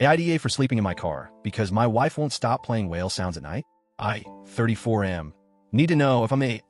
AITA for sleeping in my car because my wife won't stop playing whale sounds at night. I, 34M, need to know if I'm a ***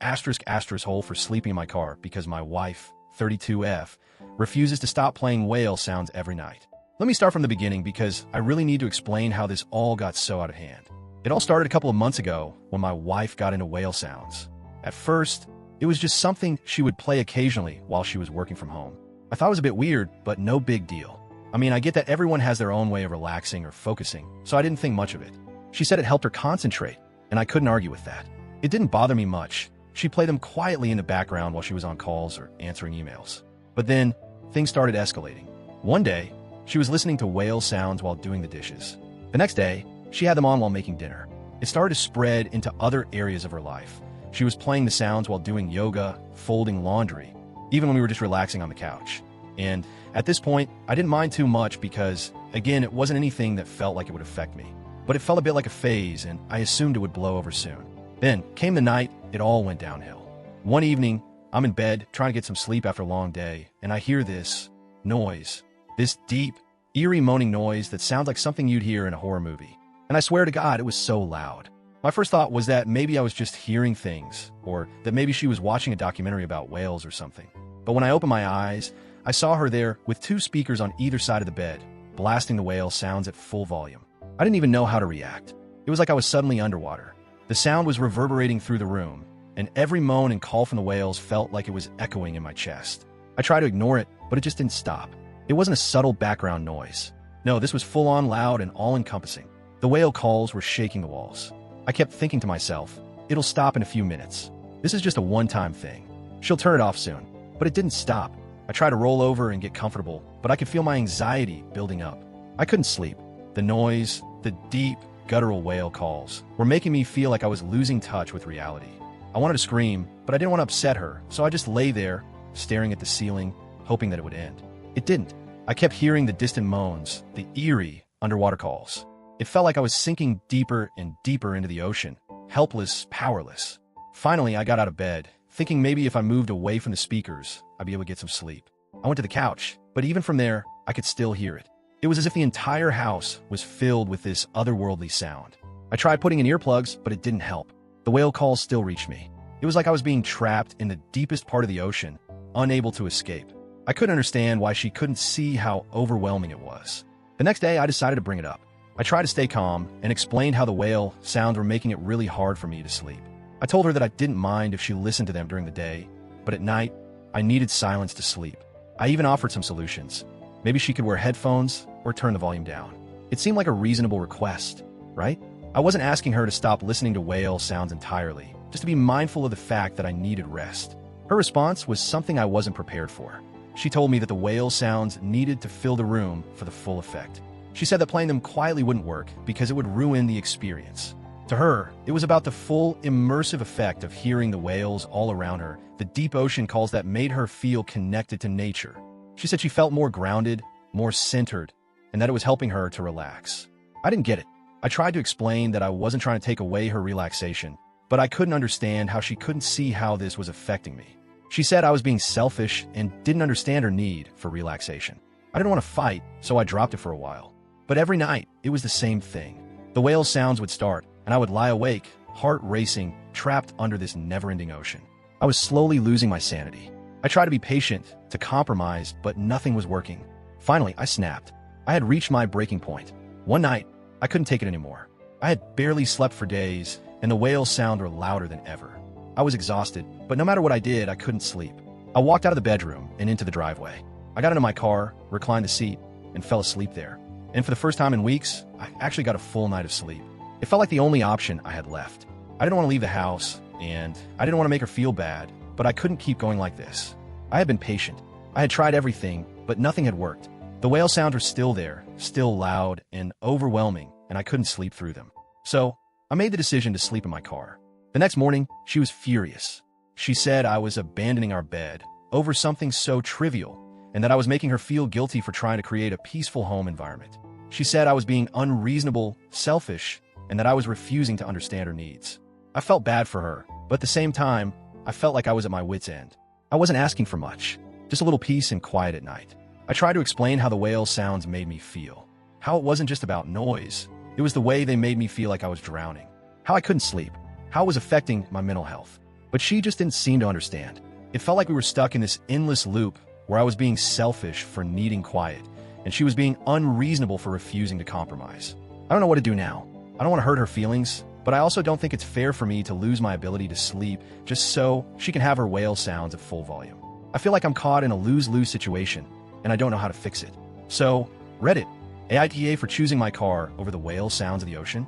hole for sleeping in my car because my wife, 32F, refuses to stop playing whale sounds every night. Let me start from the beginning because I really need to explain how this all got so out of hand. It all started a couple of months ago when my wife got into whale sounds. At first, it was just something she would play occasionally while she was working from home. I thought it was a bit weird, but no big deal. I mean, I get that everyone has their own way of relaxing or focusing, so I didn't think much of it. She said it helped her concentrate, and I couldn't argue with that. It didn't bother me much. She'd play them quietly in the background while she was on calls or answering emails. But then, things started escalating. One day, she was listening to whale sounds while doing the dishes. The next day, she had them on while making dinner. It started to spread into other areas of her life. She was playing the sounds while doing yoga, folding laundry, even when we were just relaxing on the couch. And at this point, I didn't mind too much because, again, it wasn't anything that felt like it would affect me. But it felt a bit like a phase, and I assumed it would blow over soon. Then came the night, it all went downhill. One evening, I'm in bed trying to get some sleep after a long day, and I hear this noise, this deep, eerie moaning noise that sounds like something you'd hear in a horror movie. And I swear to God, it was so loud. My first thought was that maybe I was just hearing things, or that maybe she was watching a documentary about whales or something. But when I opened my eyes, I saw her there with two speakers on either side of the bed, blasting the whale sounds at full volume. I didn't even know how to react. It was like I was suddenly underwater. The sound was reverberating through the room, and every moan and call from the whales felt like it was echoing in my chest. I tried to ignore it, but it just didn't stop. It wasn't a subtle background noise. No, this was full-on loud and all-encompassing. The whale calls were shaking the walls. I kept thinking to myself, it'll stop in a few minutes. This is just a one-time thing. She'll turn it off soon. But it didn't stop. I tried to roll over and get comfortable, but I could feel my anxiety building up. I couldn't sleep. The noise, the deep, guttural whale calls, were making me feel like I was losing touch with reality. I wanted to scream, but I didn't want to upset her, so I just lay there, staring at the ceiling, hoping that it would end. It didn't. I kept hearing the distant moans, the eerie underwater calls. It felt like I was sinking deeper and deeper into the ocean, helpless, powerless. Finally, I got out of bed, thinking maybe if I moved away from the speakers, I'd be able to get some sleep. I went to the couch, but even from there, I could still hear it. It was as if the entire house was filled with this otherworldly sound. I tried putting in earplugs, but it didn't help. The whale calls still reached me. It was like I was being trapped in the deepest part of the ocean, unable to escape. I couldn't understand why she couldn't see how overwhelming it was. The next day, I decided to bring it up. I tried to stay calm and explained how the whale sounds were making it really hard for me to sleep. I told her that I didn't mind if she listened to them during the day, but at night, I needed silence to sleep. I even offered some solutions. Maybe she could wear headphones or turn the volume down. It seemed like a reasonable request, right? I wasn't asking her to stop listening to whale sounds entirely, just to be mindful of the fact that I needed rest. Her response was something I wasn't prepared for. She told me that the whale sounds needed to fill the room for the full effect. She said that playing them quietly wouldn't work because it would ruin the experience. To her, it was about the full, immersive effect of hearing the whales all around her, the deep ocean calls that made her feel connected to nature. She said she felt more grounded, more centered, and that it was helping her to relax. I didn't get it. I tried to explain that I wasn't trying to take away her relaxation, but I couldn't understand how she couldn't see how this was affecting me. She said I was being selfish and didn't understand her need for relaxation. I didn't want to fight, so I dropped it for a while. But every night, it was the same thing. The whale sounds would start, and I would lie awake, heart racing, trapped under this never-ending ocean. I was slowly losing my sanity. I tried to be patient, to compromise, but nothing was working. Finally, I snapped. I had reached my breaking point. One night, I couldn't take it anymore. I had barely slept for days, and the whale sounds were louder than ever. I was exhausted, but no matter what I did, I couldn't sleep. I walked out of the bedroom and into the driveway. I got into my car, reclined the seat, and fell asleep there. And for the first time in weeks, I actually got a full night of sleep. It felt like the only option I had left. I didn't want to leave the house, and I didn't want to make her feel bad, but I couldn't keep going like this. I had been patient. I had tried everything, but nothing had worked. The whale sounds were still there, still loud and overwhelming, and I couldn't sleep through them. So, I made the decision to sleep in my car. The next morning, she was furious. She said I was abandoning our bed over something so trivial, and that I was making her feel guilty for trying to create a peaceful home environment. She said I was being unreasonable, selfish, and that I was refusing to understand her needs. I felt bad for her, but at the same time, I felt like I was at my wit's end. I wasn't asking for much, just a little peace and quiet at night. I tried to explain how the whale sounds made me feel. How it wasn't just about noise. It was the way they made me feel like I was drowning. How I couldn't sleep. How it was affecting my mental health. But she just didn't seem to understand. It felt like we were stuck in this endless loop where I was being selfish for needing quiet, and she was being unreasonable for refusing to compromise. I don't know what to do now. I don't want to hurt her feelings, but I also don't think it's fair for me to lose my ability to sleep just so she can have her whale sounds at full volume. I feel like I'm caught in a lose-lose situation, and I don't know how to fix it. So, Reddit, AITA for choosing my car over the whale sounds of the ocean?